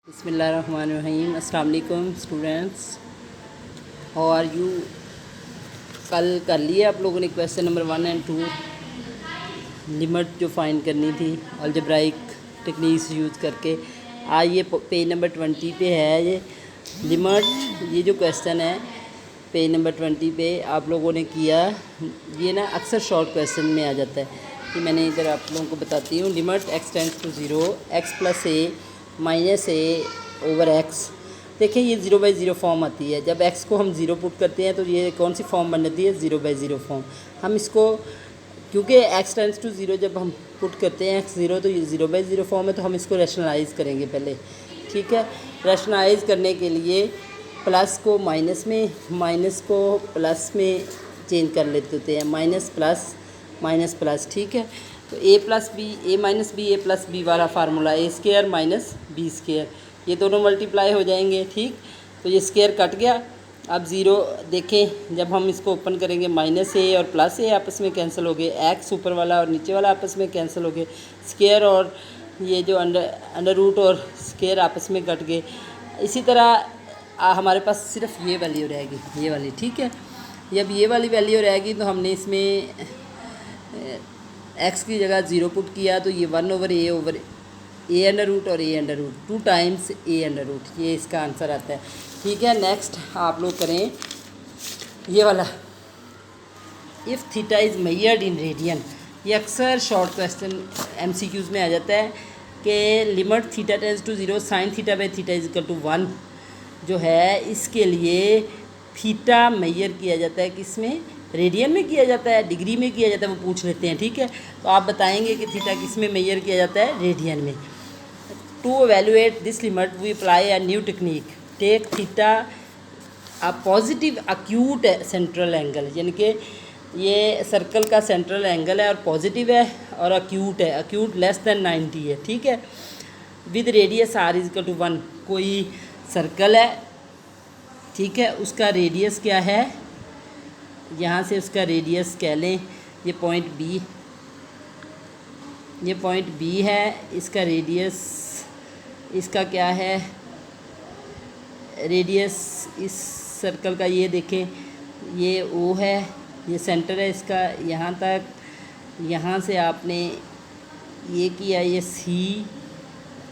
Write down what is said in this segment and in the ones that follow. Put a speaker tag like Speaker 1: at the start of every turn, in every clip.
Speaker 1: बिस्मिल्लाहिर्रहमानिर्रहीम। अस्सलाम वालेकुम स्टूडेंट्स, हाउ आर यू। कल कर लिए आप लोगों ने क्वेश्चन नंबर 1 एंड 2, लिमिट जो फाइंड करनी थी अलजेब्राइक टेक्निक्स यूज़ करके। आज ये पेज नंबर 20 पे है ये लिमिट। ये जो क्वेश्चन है पेज नंबर 20 पे आप लोगों ने किया, ये ना अक्सर शॉर्ट क्वेश्चन में आ जाता है कि मैंने इधर आप लोगों को बताती हूँ। Limit x tends to 0 x plus a minus a over x. देखिए ये 0/0 फॉर्म आती है। जब x को हम 0 पुट करते हैं तो ये कौन सी फॉर्म बन जाती है, 0/0 फॉर्म। हम इसको क्योंकि x टेंड्स टू 0 जब हम पुट करते हैं x 0 तो ये 0/0 फॉर्म है, तो हम इसको रैशनलाइज़ करेंगे पहले। ठीक है, रैशनलाइज़ करने के लिए प्लस को माइनस में, माइनस को प्लस में चेंज कर लेते हैं, माइनस प्लस। ठीक है, तो ए प्लस बी, ए माइनस बी, ए प्लस बी वाला फार्मूला, ए स्केयर माइनस बी स्केयर, ये दोनों मल्टीप्लाई हो जाएंगे। ठीक, तो ये स्केयर कट गया। अब ज़ीरो देखें, जब हम इसको ओपन करेंगे माइनस ए और प्लस ए आपस में कैंसिल हो गए, एक्स ऊपर वाला और नीचे वाला आपस में कैंसिल हो गए, स्केयर और ये जो अंडर रूट और स्केयर आपस में कट गए। इसी तरह हमारे पास सिर्फ ये वैल्यू रहेगी, ये वाली। ठीक है, जब ये वाली वैल्यू रहेगी तो हमने इसमें x की जगह 0 पुट किया तो ये 1/a अंडर रूट और a under root 2 times a under root, ये इसका आंसर आता है। ठीक है, नेक्स्ट आप लोग करें ये वाला, if theta is measured in radian. ये अक्सर शॉर्ट क्वेश्चन MCQs में आ जाता है कि limit theta tends to 0 sine theta by theta is equal to 1 जो है, इसके लिए थीटा मेजर किया जाता है किसमें, रेडियन में किया जाता है, डिग्री में किया जाता है, वो पूछ लेते हैं। ठीक है, तो आप बताएंगे कि थीटा किस में मेजर किया जाता है, रेडियन में। To evaluate this limit we apply a new technique, take theta a positive acute central angle, यानी कि ये सर्कल का सेंट्रल एंगल है और पॉजिटिव है और अक्यूट है, अक्यूट लेस देन 90 है। ठीक है, with radius r is equal to 1, कोई सर्कल है, ठीक है, उसका रेडियस क्या है, यहाँ से उसका रेडियस कह लें, ये पॉइंट B, ये पॉइंट B है, इसका रेडियस, इसका क्या है रेडियस इस सर्कल का, ये देखें ये O है, ये सेंटर है इसका, यहाँ तक, यहाँ से आपने ये किया, ये C,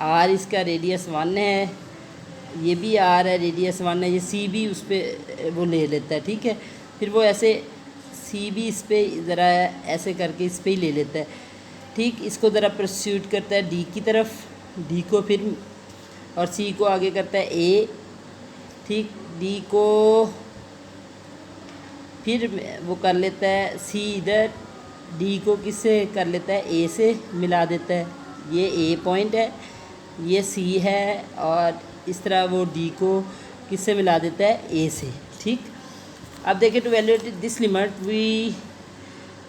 Speaker 1: R इसका रेडियस 1 है, ये भी R है, रेडियस 1 है, ये C भी उस पर वो ले लेता है। ठीक है, फिर वो ऐसे C भी इस पर ज़रा ऐसे करके इस पर ही ले लेता है। ठीक, इसको ज़रा परस्यूट करता है D की तरफ, D को फिर और C को आगे करता है A। ठीक, D को फिर वो कर लेता है C इधर, D को किससे कर लेता है, A से मिला देता है, ये A पॉइंट है, ये C है, और इस तरह वो D को किससे मिला देता है, A से। ठीक, अब देखिए to evaluate this limit we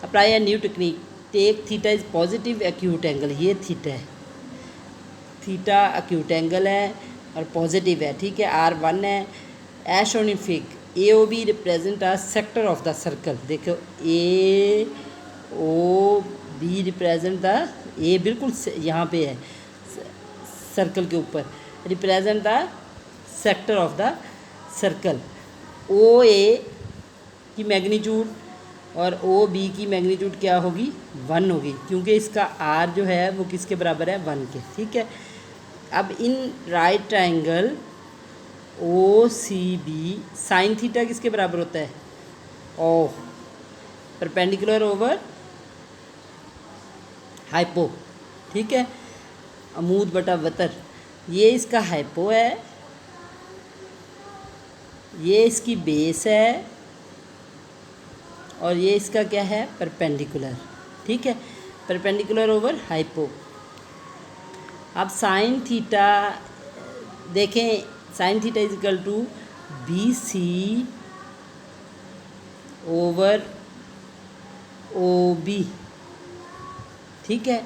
Speaker 1: apply a new technique, take theta is positive acute angle, ये थीटा है, थीटा एक्यूट एंगल है और पॉजिटिव है। ठीक है, R1 है, as shown in figure AOB represent a sector of the circle. देखो AOB represent the, A बिल्कुल यहाँ पे है सर्कल के ऊपर, represent the sector of the circle. OA की मैग्नीट्यूड और OB की मैग्नीट्यूड क्या होगी, 1 होगी, क्योंकि इसका R जो है वो किसके बराबर है, 1 के। ठीक है, अब in right triangle OCB sine theta किसके बराबर होता है, O परपेंडिकुलर ओवर हाइपो। ठीक है, अमूद बटा वतर, ये इसका हाइपो है, ये इसकी बेस है, और ये इसका क्या है, परपेंडिकुलर। ठीक है, परपेंडिकुलर ओवर हाइपो। अब साइन थीटा देखें, sine theta is equal to BC over OB। ठीक है,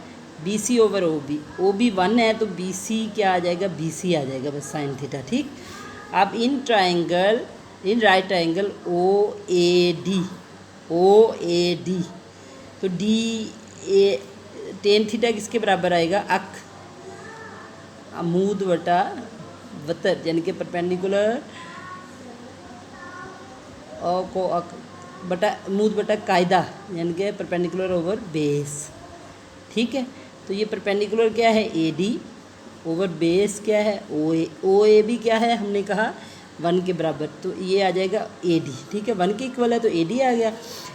Speaker 1: BC ओवर OB 1 है तो BC क्या आ जाएगा, BC आ जाएगा बस साइन थीटा। ठीक, अब in triangle, in right triangle OAD तो टेन थीटा किसके बराबर आएगा, अक अमूद बटा वतर यानी कि परपेंडिकुलर को बटा मूद बटा कायदा यानी कि परपेंडिकुलर ओवर बेस। ठीक है, तो ये परपेंडिकुलर क्या है ए डी, ओवर बेस क्या है ओ ए, ओ ए भी क्या है हमने कहा 1 के बराबर, तो ये आ जाएगा ए डी। ठीक है, 1 के इक्वल है तो ए डी आ गया।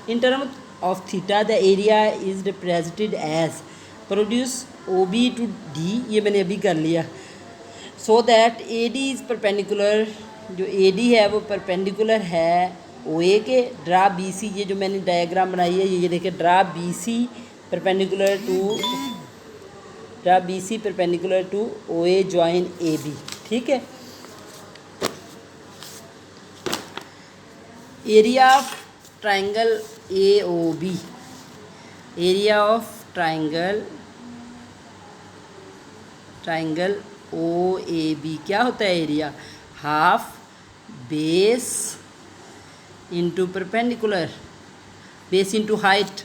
Speaker 1: In term of theta the area is represented as produce O B to D, ये मैंने अभी कर लिया। So that A D is perpendicular, जो ए डी है वो परपेंडिकुलर है ओ ए के। ड्रा बी सी, ये जो मैंने डायग्राम बनाई है ये देखिए, draw B C perpendicular to O A join A B. ठीक है, area of triangle A O B, area of triangle O A B क्या होता है area, half base into perpendicular, base into height,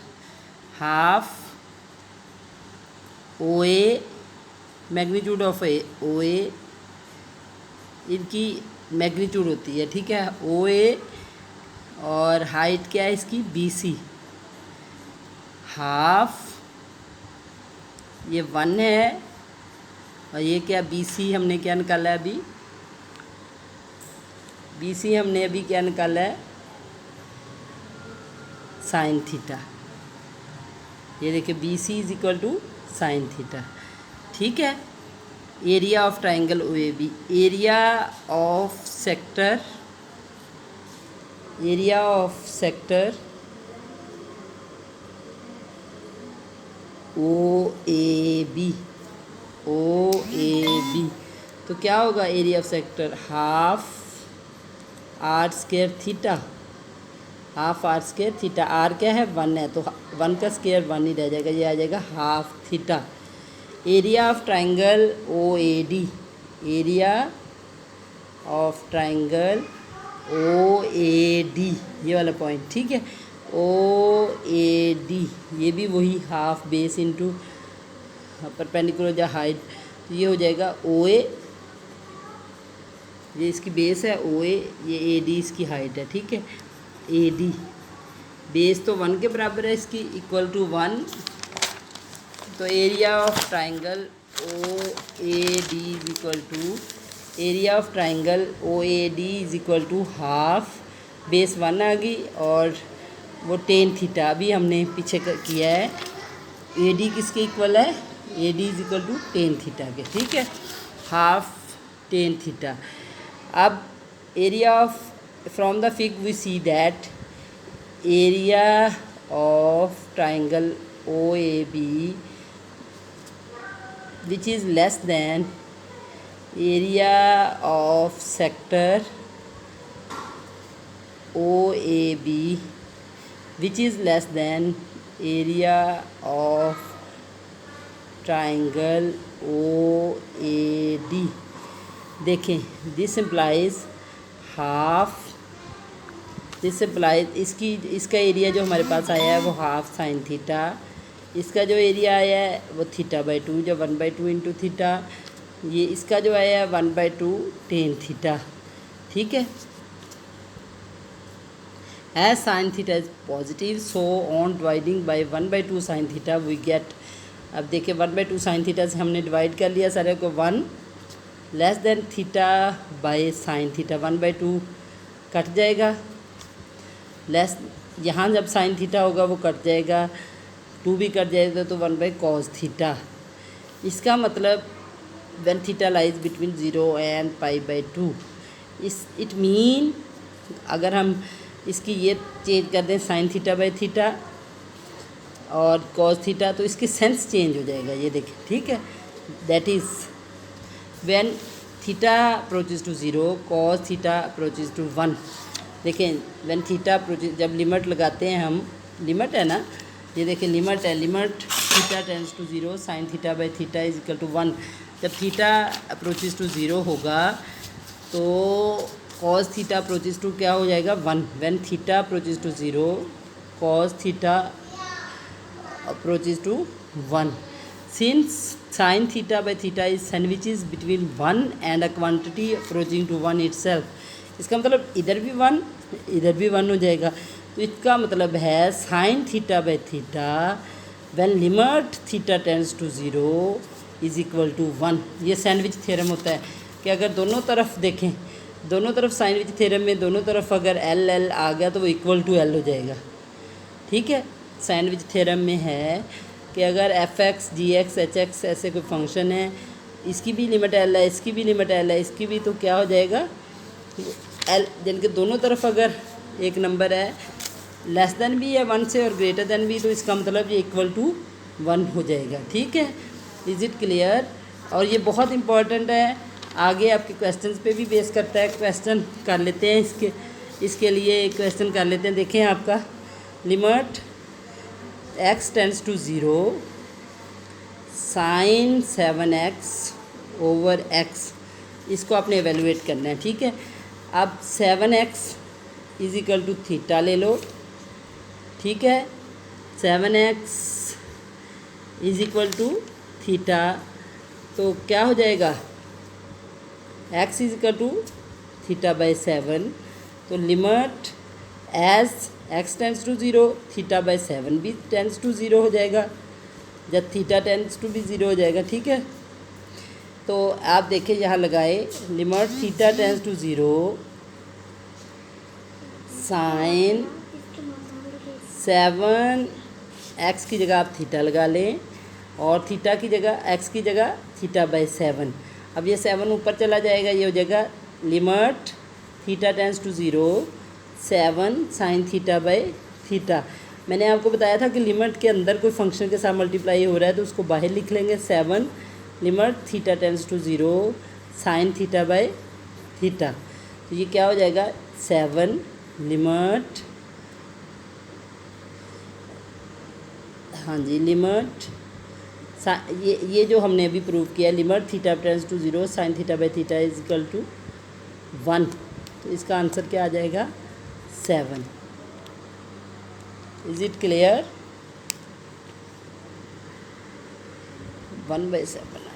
Speaker 1: half O A magnitude of A, O A इनकी magnitude होती है। ठीक है, ओ ए और हाइट क्या है इसकी बी सी, हाफ ये 1 है और ये क्या बी सी हमने क्या निकाला है अभी, बी सी हमने अभी क्या निकाला है साइन थीटा। ये देखिए B C is equal to sine theta. ठीक है, area of triangle O A B, area of sector O A B, तो क्या होगा area of sector, half r square theta, half r square theta, r क्या है 1 है तो 1 का स्क्वायर 1 ही रह जाएगा, ये आ जाएगा half theta. Area of triangle O A D, area of triangle O A D, ये वाला पॉइंट। ठीक है, ओ ए डी ये भी वही हाफ बेस इंटू परपेंडिकुलर जो हाइट, तो ये हो जाएगा ओ ए, ये इसकी बेस है ओ ए, ये ए डी इसकी हाइट है। ठीक है, ए डी बेस तो 1 के बराबर है इसकी, इक्वल टू 1, तो area of triangle O A D is equal to, area of triangle O A D is equal to half base 1 आ गई और वो टेन थीटा अभी हमने पीछे किया है, ए डी किसके इक्वल है, A D is equal to tan theta के। ठीक है, हाफ टेन थीटा। अब area of from the fig we see that area of triangle O A B which is less than area of sector OAB which is less than area of triangle OAD। देखें, this implies half, this implies इसका area जो हमारे पास आया है वो half sine theta, इसका जो area आया है वो θ/2 जो 1/2 इंटू थीटा, ये इसका जो आया है 1/2 टेन थीटा। ठीक है, as sine theta is positive so on dividing by 1/2 sine theta we get, अब देखिए 1/2 साइन थीटा से हमने डिवाइड कर लिया सारे को, 1 less than theta by sine theta, 1/2 cut जाएगा, लेस यहाँ जब साइन थीटा होगा वो कट जाएगा, 2 भी कट जाएगा तो 1/cos थीटा। इसका मतलब when theta lies between 0 and π/2, it mean अगर हम इसकी ये चेंज कर दें साइन θ/θ और cos थीटा तो इसकी सेंस चेंज हो जाएगा, ये देखें। ठीक है, that is when theta approaches to 0 cos theta approaches to 1। देखें व्हेन थीटा अप्रोचेज, जब लिमिट लगाते हैं हम, लिमिट है ना, ये देखिए लिमिट है, limit theta tends to 0 sine θ/θ is equal to 1। जब थीटा अप्रोचेज टू 0 होगा तो cos थीटा अप्रोचेज टू क्या हो जाएगा 1। When theta approaches to 0 cos theta approaches to 1। Since sin theta by theta is sandwiches between 1 and a quantity approaching to 1 itself, इसका मतलब इधर भी 1 हो जाएगा। तो इसका मतलब है sin theta by theta when limit theta tends to 0 is equal to 1। ये सैंडविच थ्योरम होता है कि अगर दोनों तरफ देखें, दोनों तरफ सैंडविच थ्योरम में दोनों तरफ अगर एल एल आ गया तो वो इक्वल टू एल हो जाएगा। ठीक है, सैंडविच थ्योरम में है कि अगर एफ एक्स जी एक्स एच एक्स ऐसे कोई फंक्शन है, इसकी भी लिमिट एल है, इसकी भी लिमिट एल है, इसकी भी, तो क्या हो जाएगा एल, जिनके दोनों तरफ अगर एक नंबर है लेस देन भी है 1 से और ग्रेटर देन भी, तो इसका मतलब ये इक्वल टू 1 हो जाएगा। ठीक है, इज़ इट क्लियर? और ये बहुत इंपॉर्टेंट है, आगे आपके क्वेश्चंस पे भी बेस करता है। क्वेश्चन कर लेते हैं इसके लिए क्वेश्चन कर लेते हैं। देखें आपका limit x tends to 0 sine 7x over x, इसको आपने एवेलुएट करना है। ठीक है, अब 7x is equal to theta ले लो। ठीक है, 7x is equal to theta, तो क्या हो जाएगा x is equal to theta by 7। तो limit as x tends to 0 theta by 7 भी टेंड्स टू 0 हो जाएगा, जब थीटा टेंड्स टू भी 0 हो जाएगा। ठीक है, तो आप देखिए यहाँ लगाए limit theta tends to 0 sine 7x की जगह आप थीटा लगा लें और थीटा की जगह x की जगह थीटा बाई 7। अब ये 7 ऊपर चला जाएगा, ये हो जाएगा limit theta tends to 0 7 sine theta by theta. मैंने आपको बताया था कि लिमिट के अंदर कोई फंक्शन के साथ मल्टीप्लाई हो रहा है तो उसको बाहर लिख लेंगे 7 limit theta tends to 0 sine theta by theta. तो ये क्या हो जाएगा 7 लिमिट, हाँ जी, लिमिट ये जो हमने अभी प्रूव किया limit theta tends to 0 sine theta by theta is equal to 1। तो इसका आंसर क्या आ जाएगा 7। Is it clear? 1/7